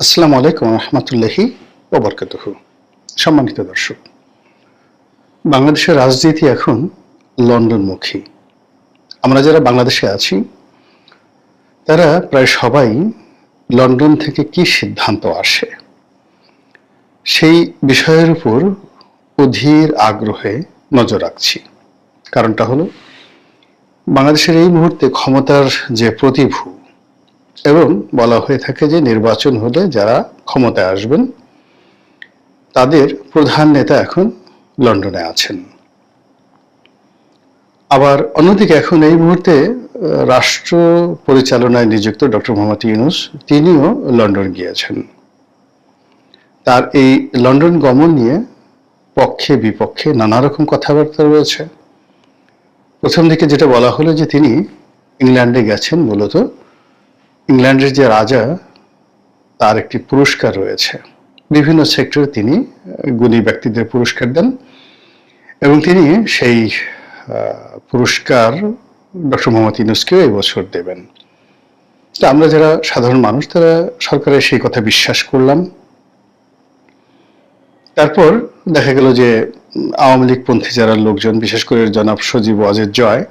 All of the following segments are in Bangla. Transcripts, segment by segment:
আসসালামু আলাইকুম রহমতুল্লাহি ওয়া বারাকাতুহু। সম্মানিত দর্শক, বাংলাদেশের রাজনীতি এখন লন্ডনমুখী। আমরা যারা বাংলাদেশে আছি তারা প্রায় সবাই লন্ডন থেকে কি সিদ্ধান্ত আসে সেই বিষয়ের উপর অধীর আগ্রহে নজর রাখছি। কারণটা হলো বাংলাদেশের এই মুহূর্তে ক্ষমতার যে প্রতিভূ এবং বলা হয়ে থাকে যে নির্বাচন হলে যারা ক্ষমতায় আসবেন তাদের প্রধান নেতা এখন লন্ডনে আছেন। আবার অন্যদিকে এখন এই মুহূর্তে রাষ্ট্র পরিচালনায় নিযুক্ত ডক্টর মোহাম্মদ ইউনূস তিনিও লন্ডন গিয়েছেন। তার এই লন্ডন গমন নিয়ে পক্ষে বিপক্ষে নানা রকম কথাবার্তা রয়েছে। প্রথম দিকে যেটা বলা হলো যে তিনি ইংল্যান্ডে গেছেন, মূলত ইংল্যান্ডের যে রাজা তার একটি পুরস্কার রয়েছে, বিভিন্ন সেক্টরে তিনি গুণী ব্যক্তিদের পুরস্কার দেন এবং তিনি সেই পুরস্কার ডক্টর মোহাম্মদ ইউনূসকেও এবছর দেবেন। তো আমরা যারা সাধারণ মানুষ তারা সরকারের সেই কথা বিশ্বাস করলাম। তারপর দেখা গেল যে আওয়ামী লীগপন্থী যারা লোকজন, বিশেষ করে জনাব সজীব ওয়াজেদ জয়,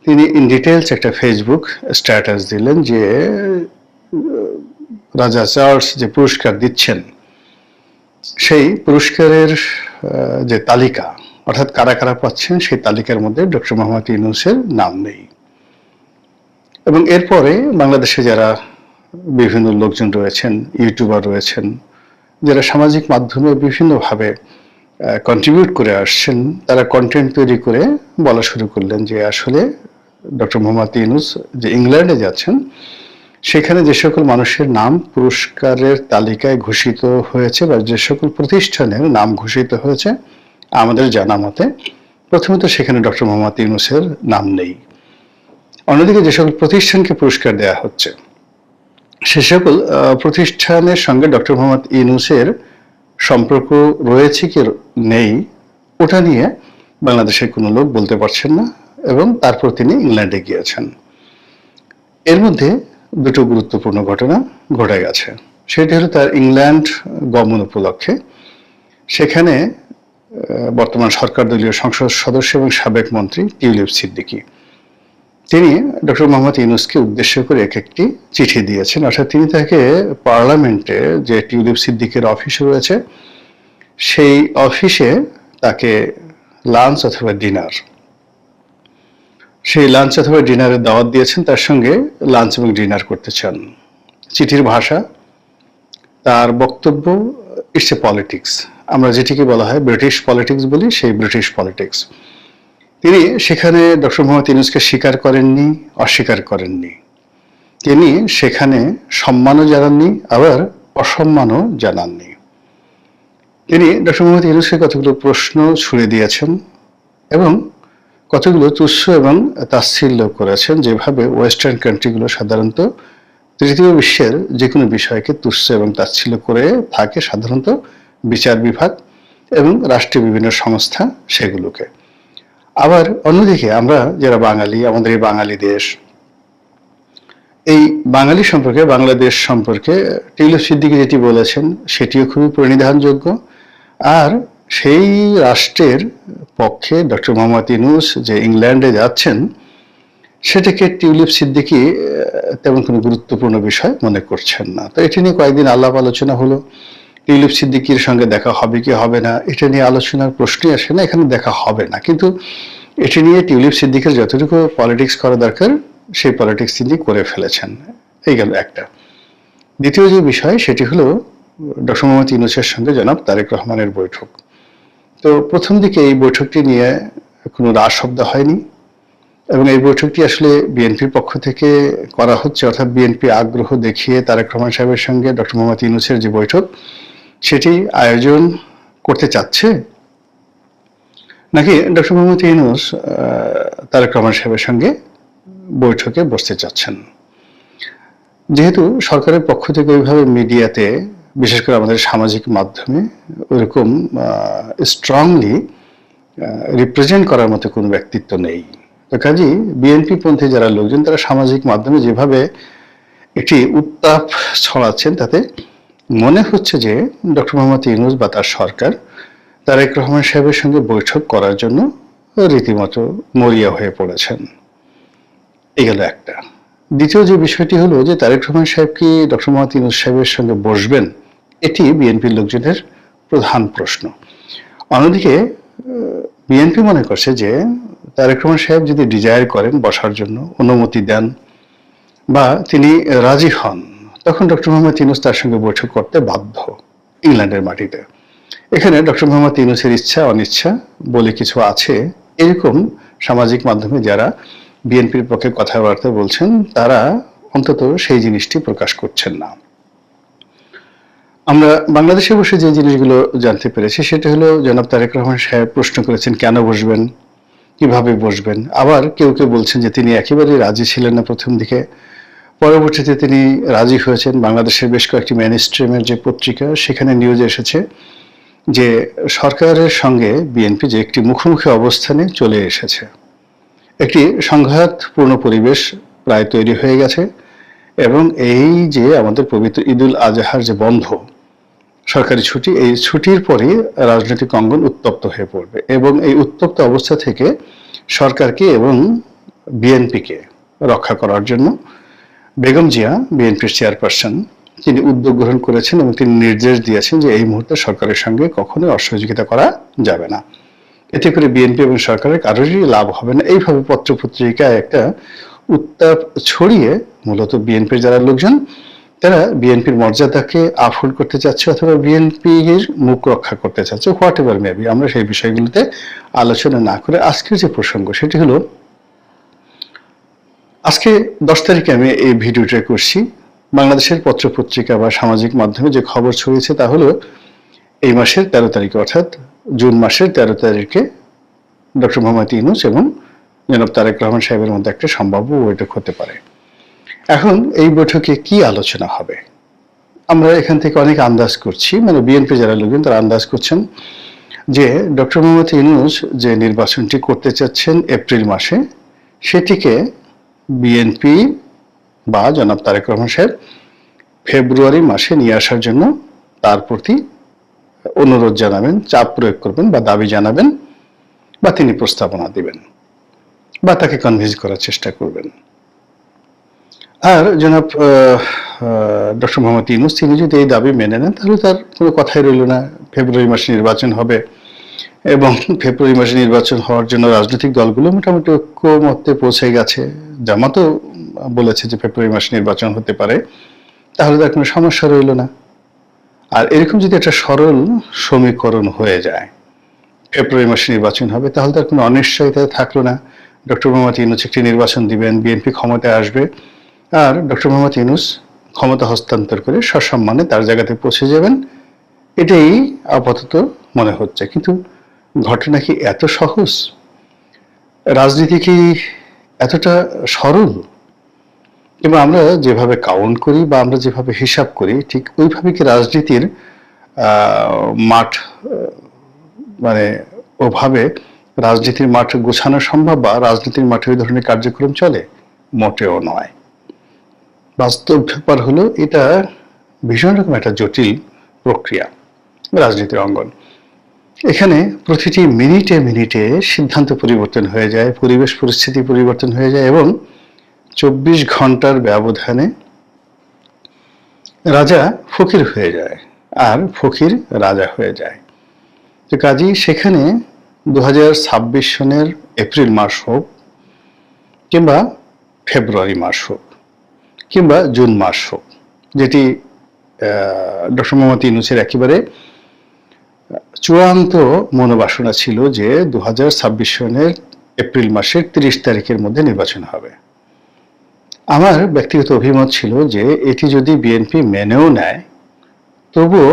তিনি ইন ডিটেলস একটা ফেসবুক স্ট্যাটাস দিলেন যে রাজা চার্লস যে পুরস্কার দিচ্ছেন সেই পুরস্কারের যে তালিকা, অর্থাৎ কারা কারা পাচ্ছেন সেই তালিকার মধ্যে ডক্টর মোহাম্মদ ইউনূসের নাম নেই। এবং এরপরে বাংলাদেশে যারা বিভিন্ন লোকজন রয়েছেন, ইউটিউবার রয়েছেন, যারা সামাজিক মাধ্যমে বিভিন্নভাবে কন্ট্রিবিউট করে আসছেন, তারা কন্টেন্ট তৈরি করে বলা শুরু করলেন যে আসলে ডক্টর মোহাম্মদ ইউনূস যে ইংল্যান্ডে যাচ্ছেন সেখানে যে সকল মানুষের নাম পুরস্কারের তালিকায় ঘোষিত হয়েছে বা যে সকল প্রতিষ্ঠানের নাম ঘোষিত হয়েছে আমাদের জানা মতে প্রথমত সেখানে ডক্টর মোহাম্মদ ইউনূসের নাম নেই। অন্যদিকে যে সকল প্রতিষ্ঠানকে পুরস্কার দেওয়া হচ্ছে সে সকল প্রতিষ্ঠানের সঙ্গে ডক্টর মোহাম্মদ ইউনূসের সম্পর্ক রয়েছে কি নেই ওটা নিয়ে বাংলাদেশের কোনো লোক বলতে পারছেন না এবং তারপর তিনি ইংল্যান্ডে গিয়েছেন। এর মধ্যে দুটো গুরুত্বপূর্ণ ঘটনা ঘটে গেছে। সেটি হলো তার ইংল্যান্ড গমন উপলক্ষে সেখানে বর্তমান সরকার দলীয় সংসদ সদস্য এবং সাবেক মন্ত্রী টিউলিপ সিদ্দিকী তিনি ডক্টর মোহাম্মদ ইউনূসকে উদ্দেশ্য করে একটি চিঠি দিয়েছেন। অর্থাৎ তিনি তাকে পার্লামেন্টে যে টিউলিপ সিদ্দিকের অফিস রয়েছে সেই অফিসে তাকে লাঞ্চ অথবা ডিনার, সেই লাঞ্চ অথবা ডিনারের দাওয়াত দিয়েছেন, তার সঙ্গে লাঞ্চ এবং ডিনার করতে চান। চিঠির ভাষা, তার বক্তব্য, ইটস এ পলিটিক্স, আমরা যেটিকে বলা হয় ব্রিটিশ পলিটিক্স বলি, সেই ব্রিটিশ পলিটিক্স। তিনি সেখানে ডক্টর মোহাম্মদ ইউনূসকে স্বীকার করেননি, অস্বীকার করেননি। তিনি সেখানে সম্মানও জানাননি, আবার অসম্মানও জানাননি। তিনি ডক্টর মোহাম্মদ ইউনূসকে কতগুলো প্রশ্ন ছুড়ে দিয়েছেন এবং কতগুলো তুচ্ছ এবং তাচ্ছিল্য করেছেন, যেভাবে ওয়েস্টার্ন কান্ট্রিগুলো সাধারণত তৃতীয় বিশ্বের যে কোনো বিষয়কে তুচ্ছ এবং তাচ্ছিল্য করে থাকে, সাধারণত বিচার বিভাগ এবং রাষ্ট্রীয় বিভিন্ন সংস্থা সেগুলোকে। আবার অন্যদিকে আমরা যারা বাঙালি, আমাদের এই বাঙালি দেশ, এই বাঙালি সম্পর্কে, বাংলাদেশ সম্পর্কে টিউলিপ সিদ্দিকী যেটি বলেছেন সেটিও খুবই প্রণিধানযোগ্য। আর সেই রাষ্ট্রের পক্ষে ডক্টর মোহাম্মদ ইউনূস যে ইংল্যান্ডে যাচ্ছেন সেটাকে টিউলিপ সিদ্দিকী তেমন কোনো গুরুত্বপূর্ণ বিষয় মনে করছেন না। তো এটি নিয়ে কয়েকদিন আলাপ আলোচনা হলো। টিউলিপ সিদ্দিকীর সঙ্গে দেখা হবে কি হবে না এটা নিয়ে আলোচনার প্রশ্নই আসে না, এখানে দেখা হবে না। কিন্তু এটি নিয়ে টিউলিপ সিদ্দিকীর যতটুকু পলিটিক্স করা দরকার সেই পলিটিক্স তিনি করে ফেলেছেন। এই গেল একটা। দ্বিতীয় যে বিষয় সেটি হলো ডক্টর মোহাম্মদ ইউনূসের সঙ্গে জনাব তারেক রহমানের বৈঠক। তো প্রথম দিকে এই বৈঠকটি নিয়ে কোনো রাজ শব্দ হয়নি এবং এই বৈঠকটি আসলে বিএনপির পক্ষ থেকে করা হচ্ছে, অর্থাৎ বিএনপি আগ্রহ দেখিয়ে তারেক রহমান সাহেবের সঙ্গে ডক্টর মোহাম্মদ ইউনূসের যে বৈঠক সেটি আয়োজন করতে চাচ্ছে, নাকি ডক্টর মোহাম্মদ ইউনূস তারেক রহমান সাহেবের সঙ্গে বৈঠকে বসতে চাচ্ছেন। যেহেতু সরকারের পক্ষ থেকে ওইভাবে মিডিয়াতে, বিশেষ করে আমাদের সামাজিক মাধ্যমে ওইরকম স্ট্রংলি রিপ্রেজেন্ট করার মতো কোনো ব্যক্তিত্ব নেই, তো কাজেই বিএনপি পন্থী যারা লোকজন তারা সামাজিক মাধ্যমে যেভাবে একটি উত্তাপ ছড়াচ্ছেন তাতে মনে হচ্ছে যে ডক্টর মোহাম্মদ ইউনূস বা তার সরকার তারেক রহমান সাহেবের সঙ্গে বৈঠক করার জন্য রীতিমতো মরিয়া হয়ে পড়েছেন। এই গেল একটা। দ্বিতীয় যে বিষয়টি হলো যে তারেক রহমান সাহেব কি ডক্টর মোহাম্মদ ইউনূস সাহেবের সঙ্গে বসবেন, এটি বিএনপির লোকজনের প্রধান প্রশ্ন। অন্যদিকে বিএনপি মনে করছে যে তারেক রহমান সাহেব যদি ডিজায়ার করেন বসার জন্য, অনুমতি দেন বা তিনি রাজি হন, তখন ডক্টর মোহাম্মদ ইউনূস তার সঙ্গে বৈঠক করতে বাধ্য ইংল্যান্ডের মাটিতে। এখানে ডক্টর মোহাম্মদ ইউনূসের ইচ্ছা অনিচ্ছা বলে কিছু আছে, এরকম সামাজিক মাধ্যমে যারা বিএনপির পক্ষে কথাবার্তা বলছেন তারা অন্তত সেই জিনিসটি প্রকাশ করছেন না। আমরা বাংলাদেশে বসে যে জিনিসগুলো জানতে পেরেছি সেটা হলো জনাব তারেক রহমান সাহেব প্রশ্ন করেছেন কেন বসবেন, কিভাবে বসবেন। আবার কেউ কেউ বলছেন যে তিনি একেবারেই রাজি ছিলেন না প্রথম দিকে, পরবর্তীতে তিনি রাজি হয়েছেন। বাংলাদেশের বেশ কয়েকটি মেইনস্ট্রিমের যে পত্রিকা সেখানে নিউজ এসেছে যে সরকারের সঙ্গে বিএনপি যে একটি মুখোমুখি অবস্থানে চলে এসেছে, একটি সংঘাতপূর্ণ পরিবেশ প্রায় তৈরি হয়ে গেছে এবং এই যে আমাদের পবিত্র ঈদুল আজহার যে বন্ধ সরকারি ছুটি, এই ছুটির পরই রাজনৈতিক অঙ্গন উত্তপ্ত হয়ে পড়বে এবং এই উত্তপ্ত অবস্থা থেকে সরকারকে এবং বিএনপিকে রক্ষা করার জন্য বেগম জিয়া, বিএনপির চেয়ারপারসন, তিনি উদ্যোগ গ্রহণ করেছেন এবং তিনি নির্দেশ দিয়েছেন যে এই মুহূর্তে সরকারের সঙ্গে কখনোই অসহযোগিতা করা যাবে না। এতে করে বিএনপি এবং সরকারের কারোরই লাভ হবে না। এইভাবে পত্রপত্রিকায় একটা উত্তাপ ছড়িয়ে মূলত বিএনপির যারা লোকজন তারা বিএনপির মর্যাদাকে আফুল করতে চাচ্ছে অথবা বিএনপির মুখ রক্ষা করতে চাচ্ছে, হোয়াট এভার মেবি। আমরা সেই বিষয়গুলোতে আলোচনা না করে আজকের যে প্রসঙ্গ সেটি হলো, আজকে 10 তারিখে আমি এই ভিডিওটা করছি। বাংলাদেশের পত্রপত্রিকা বা সামাজিক মাধ্যমে যে খবর ছড়িয়েছে তা হলো এই মাসের 13 তারিখে অর্থাৎ জুন মাসের 13 তারিখে ডক্টর মোহাম্মদ ইউনূস এবং জনাব তারেক রহমান সাহেবের মধ্যে একটা সম্ভাব্য বৈঠক হতে পারে। এখন এই বৈঠকে কি আলোচনা হবে আমরা এখান থেকে অনেক আন্দাজ করছি, মানে বিএনপি যারা লোকজন তারা আন্দাজ করছেন যে ডক্টর মোহাম্মদ ইউনূস যে নির্বাচনটি করতে চাচ্ছেন এপ্রিল মাসে, সেটিকে বিএনপি বা জনাব তারেক রহমান সাহেব ফেব্রুয়ারি মাসে নিয়ে আসার জন্য তার প্রতি অনুরোধ জানাবেন, চাপ প্রয়োগ করবেন বা দাবি জানাবেন বা তিনি প্রস্তাবনা দিবেন বা তাকে কনভিন্স করার চেষ্টা করবেন। আর জনাব ডক্টর মোহাম্মদ ইউনূস তিনি যদি এই দাবি মেনে নেন তাহলে তার কোনো কথাই রইল না, ফেব্রুয়ারি মাসে নির্বাচন হবে এবং ফেব্রুয়ারি মাসে নির্বাচন হওয়ার জন্য রাজনৈতিক দলগুলো মোটামুটি ঐক্যমত্যে পৌঁছে গেছে। জামাতও বলেছে যে ফেব্রুয়ারি মাসে নির্বাচন হতে পারে, তাহলে তার কোনো সমস্যা রইল না। আর এরকম যদি একটা সরল সমীকরণ হয়ে যায় ফেব্রুয়ারি মাসে নির্বাচন হবে, তাহলে তার কোনো অনিশ্চয়তা থাকলো না। ডক্টর মোহাম্মদ ইউনূস একটি নির্বাচন দিবেন, বিএনপি ক্ষমতায় আসবে, আর ডক্টর মোহাম্মদ ইউনূস ক্ষমতা হস্তান্তর করে সসম্মানে তার জায়গাতে পৌঁছে যাবেন। এটাই আপাতত মনে হচ্ছে, কিন্তু ঘটনা কি এত সহজ? রাজনীতি কি এতটা সরল? কিংবা আমরা যেভাবে কাউন্ট করি বা আমরা যেভাবে হিসাব করি ঠিক ওইভাবে কি রাজনীতির মাঠ, মানে ওভাবে রাজনীতির মাঠ গোছানো সম্ভব বা রাজনীতির মাঠে ওই ধরনের কার্যক্রম চলে? মোটেও নয়। বাস্তব ব্যাপার হলো এটা ভীষণ রকম একটা জটিল প্রক্রিয়া রাজনীতির অঙ্গন। এখানে প্রতিটি মিনিটে মিনিটে সিদ্ধান্ত পরিবর্তন হয়ে যায়, পরিবেশ পরিস্থিতি পরিবর্তন হয়ে যায় এবং 24 ঘন্টার ব্যবধানে রাজা ফকির হয়ে যায় আর ফকির রাজা হয়ে যায়। তো কাজেই সেখানে 2026 সনের এপ্রিল মাস হোক কিংবা ফেব্রুয়ারি মাস হোক কিংবা জুন মাস হোক, যেটি ডক্টর মোহাম্মদ ইউনূসের একেবারে চূড়ান্ত মনোবাসনা ছিল যে 2026 সনের এপ্রিল মাসের 30 তারিখের মধ্যে নির্বাচন হবে। আমার ব্যক্তিগত অভিমত ছিল যে এটি যদি বিএনপি মেনেও নেয় তবুও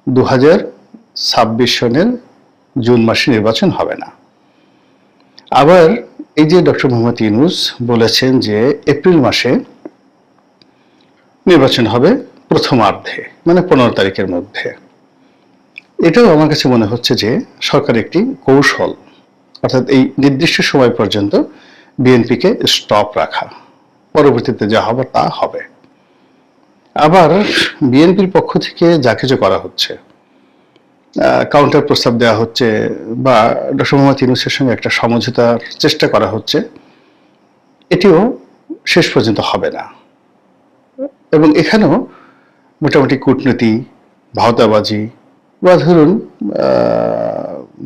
2026 সনের জুন মাসে নির্বাচন হবে না। আবার এই যে ডক্টর মোহাম্মদ ইউনূস বলেছেন যে এপ্রিল মাসে নির্বাচন হবে প্রথমার্ধে, মানে 15 তারিখের মধ্যে, এটাও আমার কাছে মনে হচ্ছে যে সরকার একটি কৌশল, অর্থাৎ এই নির্দিষ্ট সময় পর্যন্ত বিএনপিকে স্টপ রাখা, পরবর্তীতে যা হবে তা হবে। আবার বিএনপির পক্ষ থেকে যা কিছু করা হচ্ছে, কাউন্টার প্রস্তাব দেওয়া হচ্ছে বা ডক্টর মোহাম্মদ ইউনূসের সঙ্গে একটা সমঝোতার চেষ্টা করা হচ্ছে, এটিও শেষ পর্যন্ত হবে না। এবং এখানেও মোটামুটি কূটনীতি, ভাওতাবাজি বা ধরুন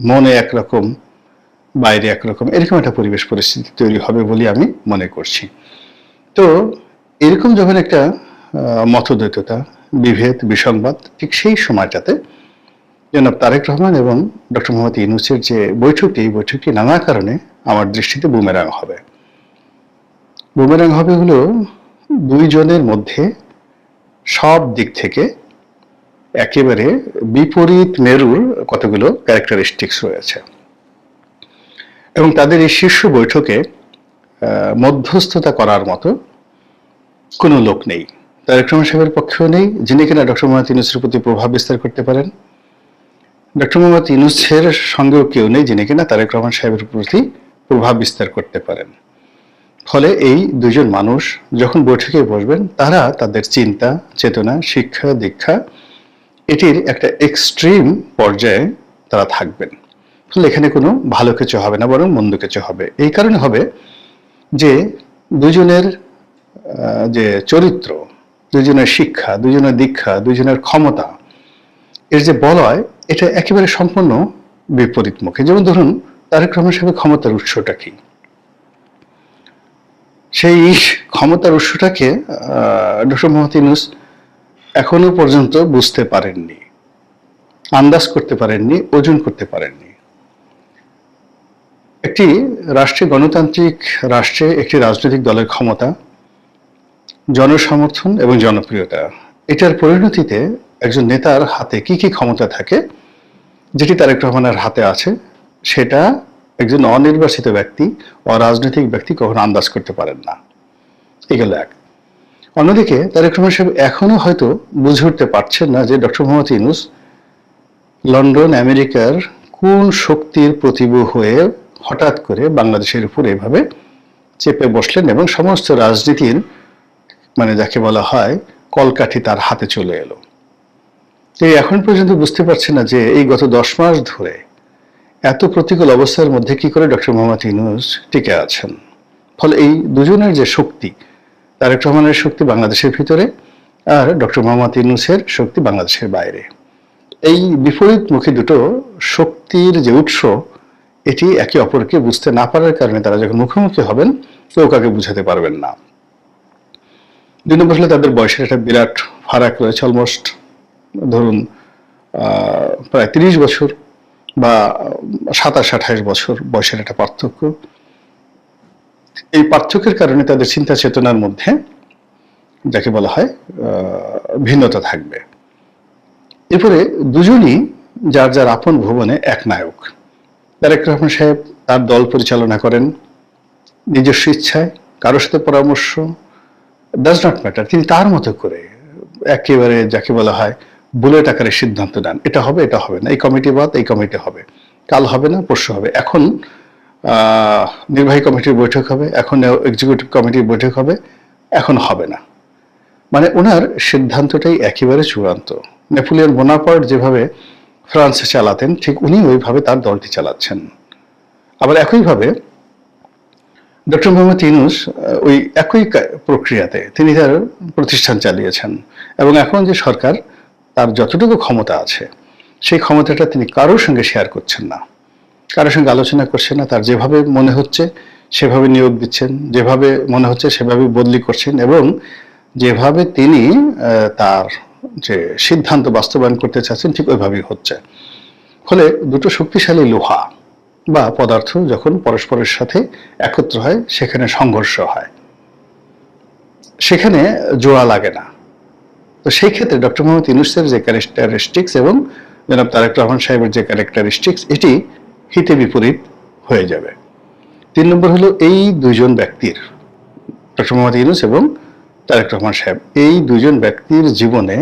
মনে একরকম বাইরে একরকম এরকম একটা পরিবেশ পরিস্থিতি তৈরি হবে বলে আমি মনে করছি। তো এরকম যখন একটা মতদ্বৈততা, বিভেদ, বিসংবাদ, ঠিক সেই সময়টাতে জনাব তারেক রহমান এবং ডক্টর মোহাম্মদ ইউনূসের যে বৈঠকটি, এই বৈঠকটি নানা কারণে আমার দৃষ্টিতে বুমেরাং হবে। বুমেরাং হবে হলো দুইজনের মধ্যে সব দিক থেকে একেবারে বিপরীত মেরুর কতগুলো ক্যারেক্টারিস্টিক্স রয়েছে এবং তাদের এই শীর্ষ বৈঠকে মধ্যস্থতা করার মতো কোনো লোক নেই। তারেক রহমান সাহেবের পক্ষেও নেই, যিনি কিনা ডক্টর মোহাম্মদ ইউনূসের প্রতি প্রভাব বিস্তার করতে পারেন। ডক্টর মোহাম্মদ ইউনূসের সঙ্গেও কেউ নেই, যিনি কিনা তারেক রহমান সাহেবের প্রতি প্রভাব বিস্তার করতে পারেন। ফলে এই দুজন মানুষ যখন বৈঠকে বসবেন, তারা তাদের চিন্তা, চেতনা, শিক্ষা, দীক্ষা এটির একটা এক্সট্রিম পর্যায়ে তারা থাকবেন। ফলে এখানে কোনো ভালো কিছু হবে না, বরং মন্দ কিছু হবে। এই কারণে হবে যে দুজনের যে চরিত্র, দুজনের শিক্ষা, দুজনের দীক্ষা, দুজনের ক্ষমতা, এর যে বলয়, এটা একেবারে সম্পূর্ণ বিপরীতমুখী। যেমন ধরুন, তারেক রহমান সাহেবের ক্ষমতার উৎসটা কি? সেই ক্ষমতার উৎসটাকে ডক্টর মোহাম্মদ ইউনূস এখনো পর্যন্ত বুঝতে পারেননি, আন্দাজ করতে পারেননি, ওজন করতে পারেননি। একটি রাষ্ট্রে, গণতান্ত্রিক রাষ্ট্রে একটি রাজনৈতিক দলের ক্ষমতা, জনসমর্থন এবং জনপ্রিয়তা, এটার পরিণতিতে একজন নেতার হাতে কি কি ক্ষমতা থাকে, যেটি তারেক রহমানের হাতে আছে, সেটা একজন অনির্বাচিত ব্যক্তি, অরাজনৈতিক ব্যক্তি কখনো আন্দাজ করতে পারেন না। এগুলো এক। অন্যদিকে তারেক রহমান সাহেব এখনো হয়তো বুঝে উঠতে পারছেন না যে ডক্টর মোহাম্মদ ইউনূস লন্ডন, আমেরিকার কোন শক্তির প্রতিভূ হয়ে হঠাৎ করে বাংলাদেশের উপর এভাবে চেপে বসলেন এবং সমস্ত রাজনীতির মানে যাকে বলা হয় কলকাঠি তার হাতে চলে এলো। এই এখন পর্যন্ত বুঝতে পারছে না যে এই গত 10 মাস ধরে এত প্রতিকূল অবস্থার মধ্যে কি করে ডক্টর মোহাম্মদ ইউনূস টিকে আছেন। ফলে এই দুজনের যে শক্তি, তারেক রহমানের শক্তি বাংলাদেশের ভিতরে আর ডক্টর মোহাম্মদ ইউনূসের শক্তি বাংলাদেশের বাইরে, এই বিপরীতমুখী দুটো শক্তির যে উৎস, এটি একে অপরকে বুঝতে না পারার কারণে তারা যখন মুখোমুখি হবেন, কেউ কাউকে বুঝাতে পারবেন না। 2 নম্বর হলে তাদের বয়সের একটা বিরাট ফারাক রয়েছে, অলমোস্ট ধরুন প্রায় 30 বছর বা 27-28 বছর বয়সের একটা পার্থক্য। এই পার্থক্যের কারণে তাদের চিন্তা চেতনার মধ্যে যাকে বলা হয় ভিন্নতা থাকবে। এরপরে দুজনই যার যার আপন ভুবনে এক নায়ক। তারেক রহমান সাহেব তার দল পরিচালনা করেন নিজস্ব ইচ্ছায়, কারোর সাথে পরামর্শ, ডাজ নট ম্যাটার, তিনি তার মতো করে একেবারে যাকে বলা হয় বুলেট আকারে সিদ্ধান্ত নেন, এটা হবে, এটা হবে না, এই কমিটি বাদ, এই কমিটি হবে, কাল হবে না, পরশু হবে, এখন নির্বাহী কমিটির বৈঠক হবে, এখন এক্সিকিউটিভ কমিটির বৈঠক হবে, এখন হবে না। মানে ওনার সিদ্ধান্তটাই একেবারে চূড়ান্ত। নেপোলিয়ন বোনাপার্ট যেভাবে ফ্রান্সে চালাতেন, ঠিক উনি ওইভাবে তার দলটি চালাচ্ছেন। আবার একইভাবে ডক্টর মোহাম্মদ ইউনূস ওই একই প্রক্রিয়াতে তিনি তার প্রতিষ্ঠান চালিয়েছেন এবং এখন যে সরকার, তার যতটুকু ক্ষমতা আছে সেই ক্ষমতাটা তিনি কারোর সঙ্গে শেয়ার করছেন না, কারোর সঙ্গে আলোচনা করছেন না। তার যেভাবে মনে হচ্ছে সেভাবে নিয়োগ দিচ্ছেন, যেভাবে মনে হচ্ছে সেভাবে বদলি করছেন এবং যেভাবে তিনি তার যে সিদ্ধান্ত বাস্তবায়ন করতে চাচ্ছেন ঠিক ওইভাবেই হচ্ছে। ফলে দুটো শক্তিশালী লোহা বা পদার্থ যখন পরস্পরের সাথে একত্র হয়, সেখানে সংঘর্ষ হয়, সেখানে জোড়া লাগে না। তো সেই ক্ষেত্রে ডক্টর মোহাম্মদ ইউনূসের যে ক্যারেক্টারিস্টিক্স এবং জনাব তারেক রহমান সাহেবের যে ক্যারেক্টারিস্টিক্স, এটি হিতে বিপরীত হয়ে যাবে। 3 নম্বর হলো এই দুইজন ব্যক্তির, ডক্টর মোহাম্মদ ইউনূস এবং তারেক রহমান সাহেব, এই দুজন ব্যক্তির জীবনে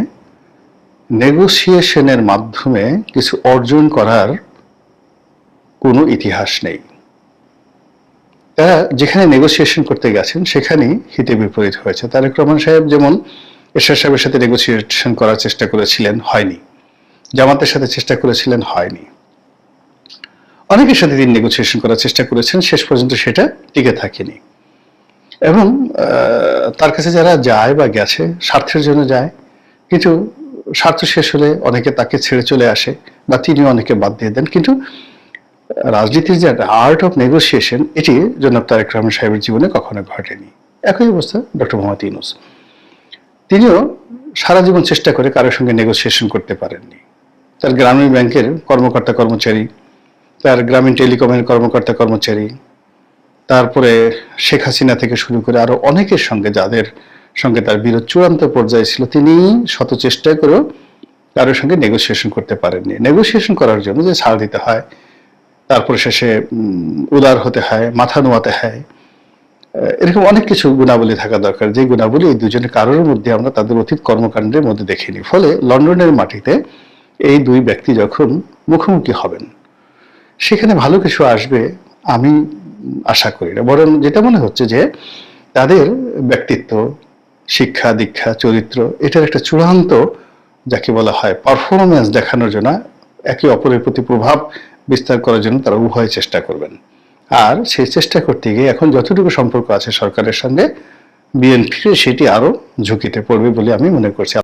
নেগোসিয়েশনের মাধ্যমে কিছু অর্জন করার কোনো ইতিহাস নেই। তারা যেখানে নেগোসিয়েশন করতে গেছেন সেখানেই হিতে বিপরীত হয়েছে। তারেক রহমান সাহেব যেমন এরশাদ সাহেবের সাথে নেগোসিয়েশন করার চেষ্টা করেছিলেন, হয়নি। জামাতের সাথে চেষ্টা করেছিলেন, হয়নি। অনেকের সাথে তিনি নেগোসিয়েশন করার চেষ্টা করেছেন, শেষ পর্যন্ত সেটা টিকে থাকেনি। এবং তার কাছে যারা যায় বা গেছে স্বার্থের জন্য যায়, কিন্তু স্বার্থ শেষ হলে অনেকে তাকে ছেড়ে চলে আসে বা তিনিও অনেকে বাদ দিয়ে দেন। কিন্তু রাজনীতির যে আর্ট অফ নেগোসিয়েশন, এটি জনাব তারেক রহমান সাহেবের জীবনে কখনো ঘটেনি। একই অবস্থা ডক্টর মোহাম্মদ ইউনূস, তিনিও সারা জীবন চেষ্টা করে কারোর সঙ্গে নেগোসিয়েশন করতে পারেননি। তার গ্রামীণ ব্যাংকের কর্মকর্তা কর্মচারী, তার গ্রামীণ টেলিকমের কর্মকর্তা কর্মচারী, তারপরে শেখ হাসিনা থেকে শুরু করে আরো অনেকের সঙ্গে, যাদের সঙ্গে তার বিরোধ চূড়ান্ত পর্যায়ে ছিল, তিনি শত চেষ্টা করেও কারোর সঙ্গে নেগোসিয়েশন করতে পারেননি। নেগোসিয়েশন করার জন্য যে ছাড় দিতে হয়, তারপরে শেষে উদার হতে হয়, মাথা নোয়াতে হয়, এরকম অনেক কিছু গুণাবলী থাকা দরকার, যে গুণাবলী এই দুজনের কারোর মধ্যে আমরা তাদের অতীত কর্মকাণ্ডের মধ্যে দেখিনি। ফলে লন্ডনের মাটিতে এই দুই ব্যক্তি যখন মুখোমুখি হবেন, সেখানে ভালো কিছু আসবে আমি আশা করি না। বরং যেটা মনে হচ্ছে যে তাদের ব্যক্তিত্ব, শিক্ষা দীক্ষা, চরিত্র, এটার একটা চূড়ান্ত, যাকে বলা হয় পারফরমেন্স দেখানোর জন্য, একে অপরের প্রতি প্রভাব বিস্তার করার জন্য তারা উভয় চেষ্টা করবেন। আর সেই চেষ্টা করতে গিয়ে এখন যতটুকু সম্পর্ক আছে সরকারের সঙ্গে বিএনপির, সেটি আরো ঝুঁকিতে পড়বে বলে আমি মনে করছি।